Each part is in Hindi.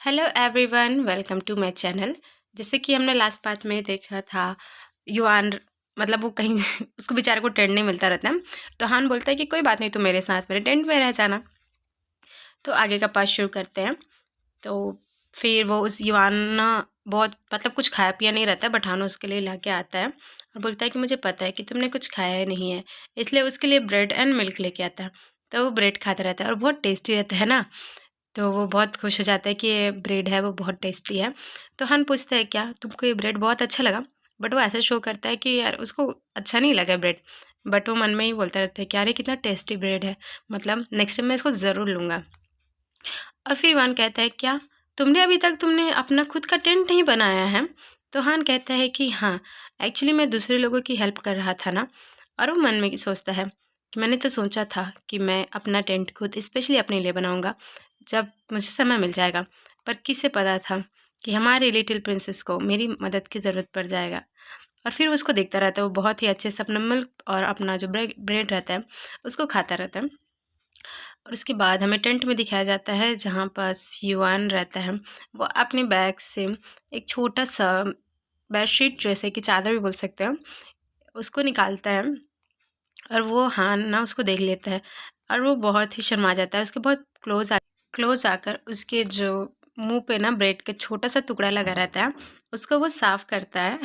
Hello everyone, welcome to my channel. जैसे कि हमने लास्ट पार्ट में देखा था, युआन मतलब वो कहीं उसको बेचारे को टेंट नहीं मिलता रहता है। तो हान बोलता है कि कोई बात नहीं, तुम मेरे साथ मेरे टेंट में रह जाना। तो आगे का पार्ट शुरू करते हैं। तो फिर वो उस युआन ना बहुत मतलब कुछ खाया पिया नहीं रहता है, बट हान उसके लिए ला के आता है और बोलता है कि मुझे पता है कि तुमने कुछ खाया नहीं है, इसलिए उसके लिए ब्रेड एंड मिल्क लेके आता है। तो वो ब्रेड खाता रहता है और बहुत टेस्टी रहता है ना। तो वो बहुत खुश हो जाता है कि ये ब्रेड है वो बहुत टेस्टी है। तो हन पूछता है क्या तुमको ये ब्रेड बहुत अच्छा लगा? बट वो ऐसे शो करता है कि यार उसको अच्छा नहीं लगा ब्रेड। बट वो मन में ही बोलता रहता है कि यार ये कितना टेस्टी ब्रेड है, मतलब नेक्स्ट टाइम मैं इसको ज़रूर लूँगा। और फिर इवान कहता है क्या तुमने अभी तक तुमने अपना खुद का टेंट नहीं बनाया है? तो हान कहता है कि हाँ, एक्चुअली मैं दूसरे लोगों की हेल्प कर रहा था ना। और वो मन में सोचता है कि मैंने तो सोचा था कि मैं अपना टेंट खुद स्पेशली अपने लिए बनाऊंगा जब मुझे समय मिल जाएगा। पर किसे पता था कि हमारे लिटिल प्रिंसेस को मेरी मदद की ज़रूरत पड़ जाएगा। और फिर उसको देखता रहता है, वो बहुत ही अच्छे से अपना मिल्क और अपना जो ब्रेड ब्रेड रहता है उसको खाता रहता है। और उसके बाद हमें टेंट में दिखाया जाता है जहाँ पास युआन रहता है। वो अपने बैग से एक छोटा सा बेडशीट, जैसे कि चादर भी बोल सकते हो, उसको निकालता है। और वो हान ना उसको देख लेता है और वो बहुत ही शर्मा जाता है। उसके बहुत क्लोज आकर उसके जो मुंह पे ना ब्रेड का छोटा सा टुकड़ा लगा रहता है, उसको वो साफ करता है।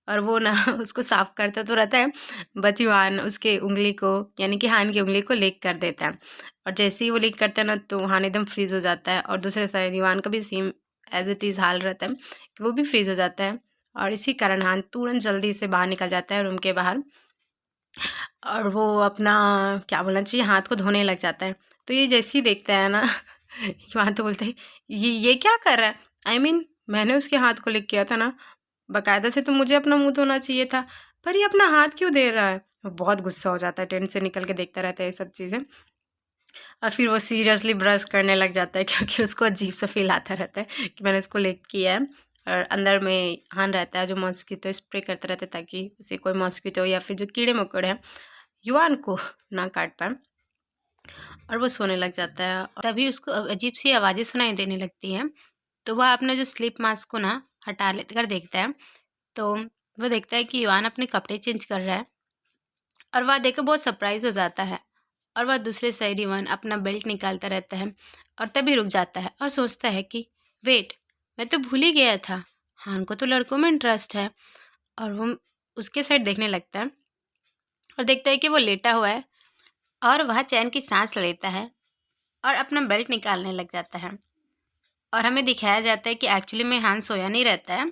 और वो ना उसको साफ करता तो रहता है, बट युआन उसके उंगली को यानी कि हान की उंगली को लीक कर देता है। और जैसे ही वो लीक करता है ना, तो हान एकदम फ्रीज हो जाता है और दूसरे साइड युआन का भी सेम एज इट इज़ हाल रहता है कि वो भी फ्रीज हो जाता है। और इसी कारण हान तुरंत जल्दी से बाहर निकल जाता है रूम के बाहर। और वो अपना क्या बोलना चाहिए, हाथ को धोने लग जाता है। तो ये जैसे ही देखता है ना वहाँ तो बोलते हैं ये क्या कर रहा है? मैंने उसके हाथ को लिख किया था ना, बाकायदा से तो मुझे अपना मुंह धोना चाहिए था, पर ये अपना हाथ क्यों दे रहा है? वो बहुत गुस्सा हो जाता है, टेंट से निकल के देखता रहता है ये सब चीज़ें। और फिर वो सीरियसली ब्रश करने लग जाता है क्योंकि उसको अजीब सा फील आता रहता है कि मैंने इसको लिख किया है। और अंदर में हान रहता है जो मॉस्किटो स्प्रे करता रहता है ताकि उसे कोई मॉस्किटो या फिर जो कीड़े मकोड़े हैं युआन को ना काट पाए। और वो सोने लग जाता है और तभी उसको अजीब सी आवाज़ें सुनाई देने लगती हैं। तो वह अपने जो स्लीप मास्क को ना हटा ले कर देखता है। तो वो देखता है कि युआन अपने कपड़े चेंज कर रहा है और वह देखकर बहुत सरप्राइज हो जाता है। और वह दूसरे साइड युआन अपना बेल्ट निकालता रहता है और तभी रुक जाता है और सोचता है कि वेट, मैं तो भूल ही गया था, हान को तो लड़कों में इंटरेस्ट है। और वो उसके साइड देखने लगता है और देखता है कि वो लेटा हुआ है और वह चैन की सांस लेता है और अपना बेल्ट निकालने लग जाता है। और हमें दिखाया जाता है कि एक्चुअली में हान सोया नहीं रहता है,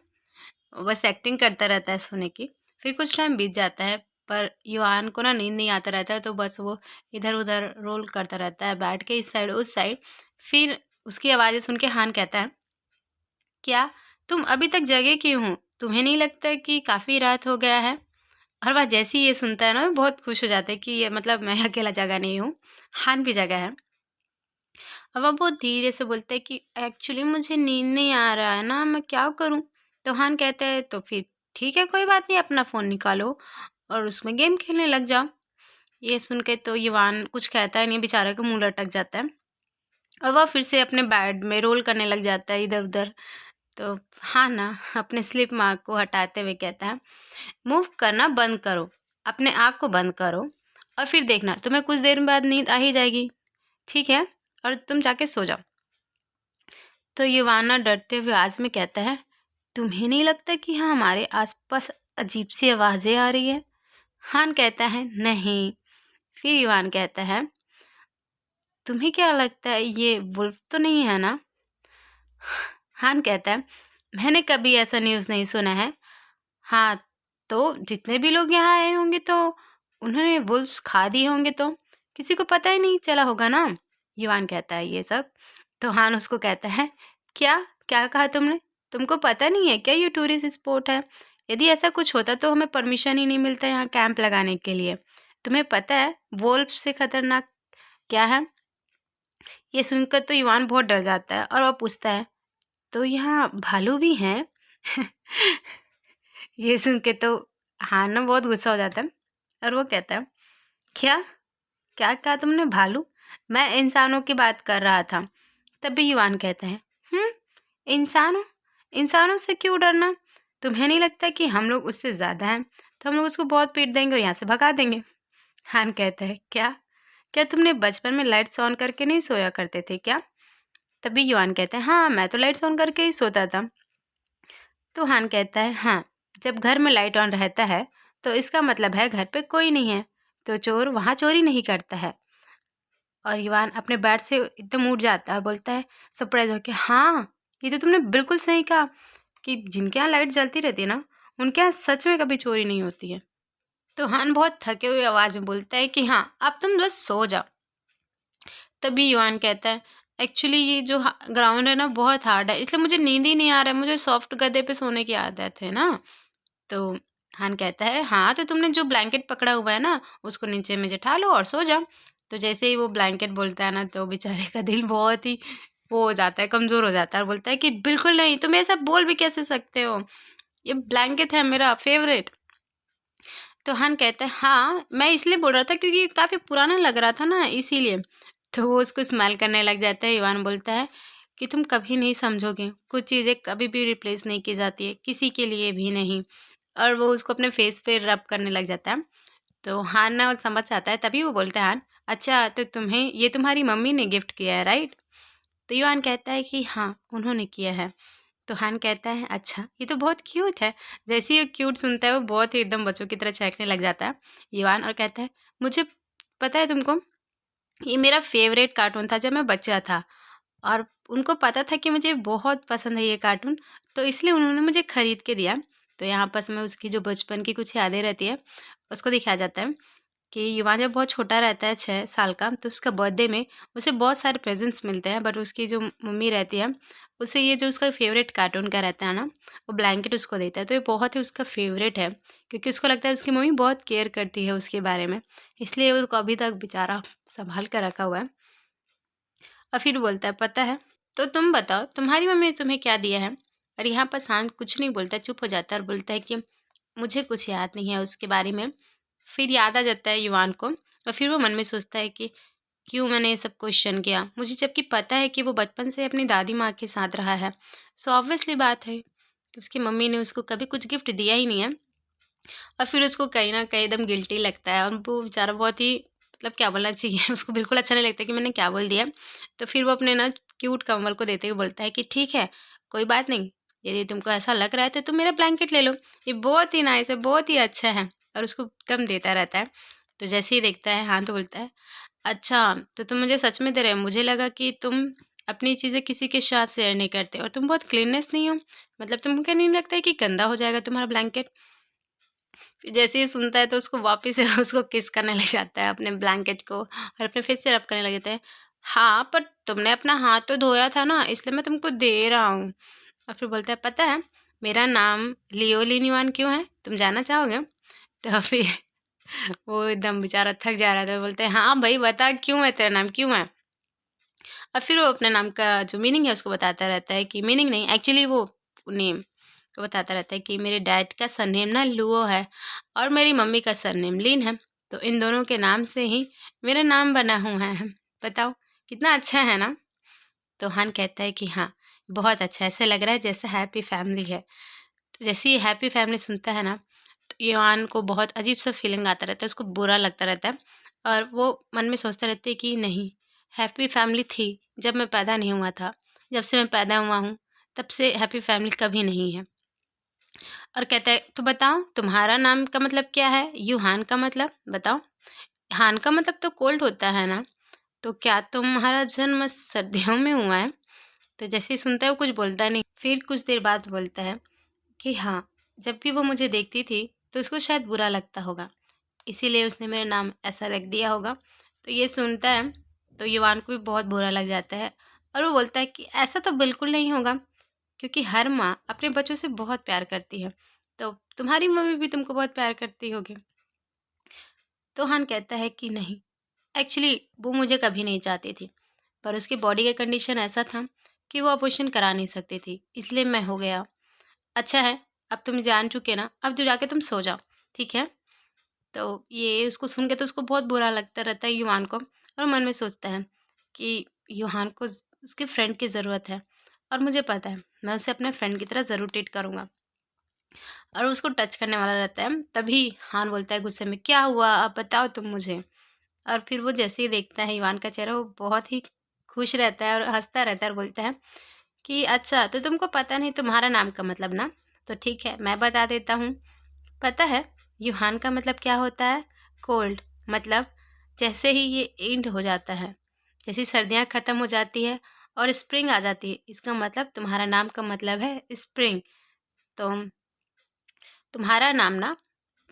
बस एक्टिंग करता रहता है सोने की। फिर कुछ टाइम बीत जाता है, पर युआन को ना नींद नहीं आता रहता है, तो बस वो इधर उधर रोल करता रहता है बैठ के इस साइड उस साइड। फिर उसकी आवाज़ें सुन के हान कहता है क्या तुम अभी तक जगे क्यों हो? तुम्हें नहीं लगता कि काफ़ी रात हो गया है? और वह जैसे ही ये सुनता है ना, बहुत खुश हो जाता है कि ये मतलब मैं अकेला जगा नहीं हूँ, हान भी जगा है। और वह बहुत धीरे से बोलता है कि एक्चुअली मुझे नींद नहीं आ रहा है ना, मैं क्या करूं? तो हान कहता है तो फिर ठीक है, कोई बात नहीं, अपना फ़ोन निकालो और उसमें गेम खेलने लग जाओ। ये सुन के तो युवान कुछ कहता है नहीं, बेचारा का मुंह लटक जाता है और वह फिर से अपने बेड में रोल करने लग जाता है इधर उधर। तो हाँ ना, अपने स्लिप मार्क को हटाते हुए कहता है मूव करना बंद करो, अपने आँख को बंद करो और फिर देखना तुम्हें कुछ देर बाद नींद आ ही जाएगी, ठीक है? और तुम जाके सो जाओ। तो युवाना डरते हुए आवाज में कहता है तुम्हें नहीं लगता कि हाँ हमारे आसपास अजीब सी आवाज़ें आ रही है? हान कहता है नहीं। फिर युवान कहता है तुम्हें क्या लगता है ये वुल्फ तो नहीं है ना? हान कहता है मैंने कभी ऐसा न्यूज़ नहीं सुना है। हाँ, तो जितने भी लोग यहाँ आए होंगे तो उन्होंने वुल्फ्स खा दिए होंगे, तो किसी को पता ही नहीं चला होगा ना। युवान कहता है ये सब। तो हान उसको कहता है क्या क्या कहा तुमने? तुमको पता नहीं है क्या ये टूरिस्ट स्पॉट है? यदि ऐसा कुछ होता तो हमें परमिशन ही नहीं मिलता यहाँ कैंप लगाने के लिए। तुम्हें पता है वुल्फ से खतरनाक क्या है? ये सुनकर तो युवान बहुत डर जाता है और वह पूछता है तो यहाँ भालू भी हैं? ये सुन के तो हाँ ना बहुत गुस्सा हो जाता है और वो कहता है क्या क्या कहा तुमने, भालू? मैं इंसानों की बात कर रहा था। तभी युवान कहता है इंसानों इंसानों से क्यों डरना? तुम्हें नहीं लगता कि हम लोग उससे ज़्यादा हैं? तो हम लोग उसको बहुत पीट देंगे और यहाँ से भगा देंगे। हान कहता है, क्या? क्या तुमने बचपन में लाइट्स ऑन करके नहीं सोया करते थे क्या? तभी युआन कहता है, हाँ, मैं तो लाइट्स ऑन करके ही सोता था। तो हान कहता है, हाँ, जब घर में लाइट ऑन रहता है, तो इसका मतलब है घर पे कोई नहीं है, तो चोर वहाँ चोरी नहीं करता है। और युआन अपने बेड से एकदम उठ जाता है और बोलता है सरप्राइज़ होके, हाँ, ये तो तुमने बिल्कुल सही कहा कि जिनके यहाँ लाइट जलती रहती है ना, उनके यहाँ सच में कभी चोरी नहीं होती है। तो हान बहुत थके हुए आवाज़ में बोलता है कि हाँ, अब तुम बस सो जाओ। तभी युआन कहता है, एक्चुअली ये जो ग्राउंड है ना बहुत हार्ड है, इसलिए मुझे नींद ही नहीं आ रहा है, मुझे सॉफ्ट गद्दे पे सोने की आदत है ना। तो हान कहता है, हाँ, तो तुमने जो ब्लैंकेट पकड़ा हुआ है ना, उसको नीचे में जिठा लो और सो जाओ। तो जैसे ही वो ब्लैंकेट बोलता है ना, तो बेचारे का दिल बहुत ही वो हो जाता है, कमज़ोर हो जाता है और बोलता है कि बिल्कुल नहीं, तुम ऐसा बोल भी कैसे सकते हो? ये ब्लैंकेट है मेरा फ़ेवरेट। तो हान कहता है, हाँ, मैं इसलिए बोल रहा था क्योंकि ये काफ़ी पुराना लग रहा था ना, इसीलिए। तो वो उसको स्माइल करने लग जाता है। इवान बोलता है कि तुम कभी नहीं समझोगे, कुछ चीज़ें कभी भी रिप्लेस नहीं की जाती है, किसी के लिए भी नहीं। और वो उसको अपने फेस पे रब करने लग जाता है। तो हान ना वो समझ आता है, तभी वो बोलता है, हान, अच्छा, तो तुम्हें ये तुम्हारी मम्मी ने गिफ्ट किया है, राइट? तो युआन कहता है कि हाँ, उन्होंने किया है। तो हान कहता है, अच्छा, ये तो बहुत क्यूट है। जैसे ही वो क्यूट सुनता है, वो बहुत ही एकदम बच्चों की तरह चहकने लग जाता है युआन, और कहता है, मुझे पता है तुमको, ये मेरा फ़ेवरेट कार्टून था जब मैं बच्चा था, और उनको पता था कि मुझे बहुत पसंद है ये कार्टून, तो इसलिए उन्होंने मुझे खरीद के दिया। तो यहाँ पास में उसकी जो बचपन की कुछ यादें रहती है, उसको दिखाया जाता है कि युवा जब बहुत छोटा रहता है 6 साल का, तो उसका बर्थडे में उसे बहुत सारे प्रेजेंट्स मिलते हैं, बट उसकी जो मम्मी रहती है, उसे ये जो उसका फ़ेवरेट कार्टून का रहता है ना, वो ब्लैंकेट उसको देता है। तो ये बहुत ही उसका फ़ेवरेट है, क्योंकि उसको लगता है उसकी मम्मी बहुत केयर करती है उसके बारे में, इसलिए उसको अभी तक बेचारा सँभाल कर रखा हुआ है। और फिर बोलता है, पता है, तो तुम बताओ तुम्हारी मम्मी ने तुम्हें क्या दिया है? और यहाँ पर शांत कुछ नहीं बोलता, चुप हो जाता है और बोलता है कि मुझे कुछ याद नहीं है उसके बारे में। फिर याद आ जाता है युवान को, और फिर वो मन में सोचता है कि क्यों मैंने ये सब क्वेश्चन किया, मुझे जबकि पता है कि वो बचपन से अपनी दादी माँ के साथ रहा है। सो ऑब्वियसली बात है कि उसकी मम्मी ने उसको कभी कुछ गिफ्ट दिया ही नहीं है। और फिर उसको कहीं न कहीं एकदम गिल्टी लगता है, और वो बेचारा बहुत ही, मतलब क्या बोलना चाहिए, उसको बिल्कुल अच्छा नहीं लगता कि मैंने क्या बोल दिया। तो फिर वो अपने ना क्यूट कम्बल को देते हुए बोलता है कि ठीक है, कोई बात नहीं, यदि तुमको ऐसा लग रहा है तो तुम मेरा ब्लैंकेट ले लो, ये बहुत ही नाइस है, बहुत ही अच्छा है। और उसको दम देता रहता है। तो जैसे ही देखता है, हाँ, तो बोलता है, अच्छा, तो तुम मुझे सच में दे रहे हो? मुझे लगा कि तुम अपनी चीज़ें किसी के साथ शेयर नहीं करते, और तुम बहुत क्लीननेस नहीं हो, मतलब तुमको क्या नहीं लगता है कि गंदा हो जाएगा तुम्हारा ब्लैंकेट? फिर जैसे ही सुनता है तो उसको वापस से उसको किस करने लग जाता है अपने ब्लैंकेट को, और अपने फेस से रब करने लग जाता है। हाँ, पर तुमने अपना हाथ तो धोया था ना, इसलिए मैं तुमको दे रहा हूँ। और फिर बोलता है, पता है मेरा नाम लियो लिनिवान क्यों है? तुम जानना चाहोगे? तो फिर वो एकदम बेचारा थक जा रहा था, बोलते हैं, हाँ भाई, बता क्यों है, तेरा नाम क्यों है? और फिर वो अपने नाम का जो मीनिंग है उसको बताता रहता है कि मीनिंग नहीं, एक्चुअली वो नेम को बताता रहता है कि मेरे डैड का सरनेम ना लुओ है, और मेरी मम्मी का सरनेम लिन है। तो इन दोनों के नाम से ही मेरा नाम बना हुआ है। बताओ, कितना अच्छा है ना? तो हान कहता है कि हाँ, बहुत अच्छा, ऐसे लग रहा है जैसे हैप्पी फैमिली है। तो जैसे ही हैप्पी फैमिली सुनता है ना, तो युआन को बहुत अजीब सा फीलिंग आता रहता है, उसको बुरा लगता रहता है, और वो मन में सोचता रहता है कि नहीं, हैप्पी फैमिली थी जब मैं पैदा नहीं हुआ था, जब से मैं पैदा हुआ हूँ तब से हैप्पी फैमिली कभी नहीं है। और कहता है, तो बताओ तुम्हारा नाम का मतलब क्या है? यूहान का मतलब बताओ। हान का मतलब तो कोल्ड होता है ना, तो क्या तुम्हारा जन्म सर्दियों में हुआ है? तो जैसे ही सुनता है वो कुछ बोलता नहीं, फिर कुछ देर बाद बोलता है कि हाँ, जब भी वो मुझे देखती थी तो उसको शायद बुरा लगता होगा, इसीलिए उसने मेरा नाम ऐसा रख दिया होगा। तो ये सुनता है तो युवान को भी बहुत बुरा लग जाता है, और वो बोलता है कि ऐसा तो बिल्कुल नहीं होगा, क्योंकि हर माँ अपने बच्चों से बहुत प्यार करती है, तो तुम्हारी मम्मी भी तुमको बहुत प्यार करती होगी। तो हान कहता है कि नहीं, एक्चुअली वो मुझे कभी नहीं चाहती थी, पर उसकी बॉडी का कंडीशन ऐसा था कि वो ऑपरेशन करा नहीं सकती थी, इसलिए मैं हो गया। अच्छा है, अब तुम जान चुके ना, अब जो जाके तुम सो जाओ, ठीक है? तो ये उसको सुन के तो उसको बहुत बुरा लगता रहता है युवान को, और मन में सोचता है कि युहान को उसके फ्रेंड की ज़रूरत है, और मुझे पता है मैं उसे अपने फ्रेंड की तरह ज़रूर ट्रीट करूँगा। और उसको टच करने वाला रहता है, तभी हान बोलता है गुस्से में, "क्या हुआ? अब बताओ तुम मुझे।" और फिर वो जैसे ही देखता है इवान का चेहरा, वो बहुत ही खुश रहता है और हँसता रहता है और बोलता है कि, "अच्छा, तो तुमको पता नहीं तुम्हारा नाम का मतलब ना? तो ठीक है, मैं बता देता हूँ। पता है, यूहान का मतलब क्या होता है? कोल्ड। मतलब जैसे ही ये एंड हो जाता है, जैसे ही सर्दियाँ ख़त्म हो जाती है और स्प्रिंग आ जाती है, इसका मतलब तुम्हारा नाम का मतलब है स्प्रिंग। तो तुम्हारा नाम ना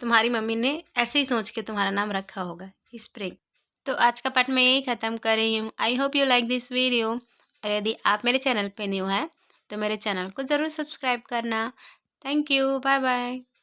तुम्हारी मम्मी ने ऐसे ही सोच के तुम्हारा नाम रखा होगा, स्प्रिंग। तो आज का पार्ट मैं यही ख़त्म कर रही हूँ। I hope you like this video. और यदि आप मेरे चैनल पे न्यू हैं, तो मेरे चैनल को ज़रूर सब्सक्राइब करना। Thank you. Bye bye.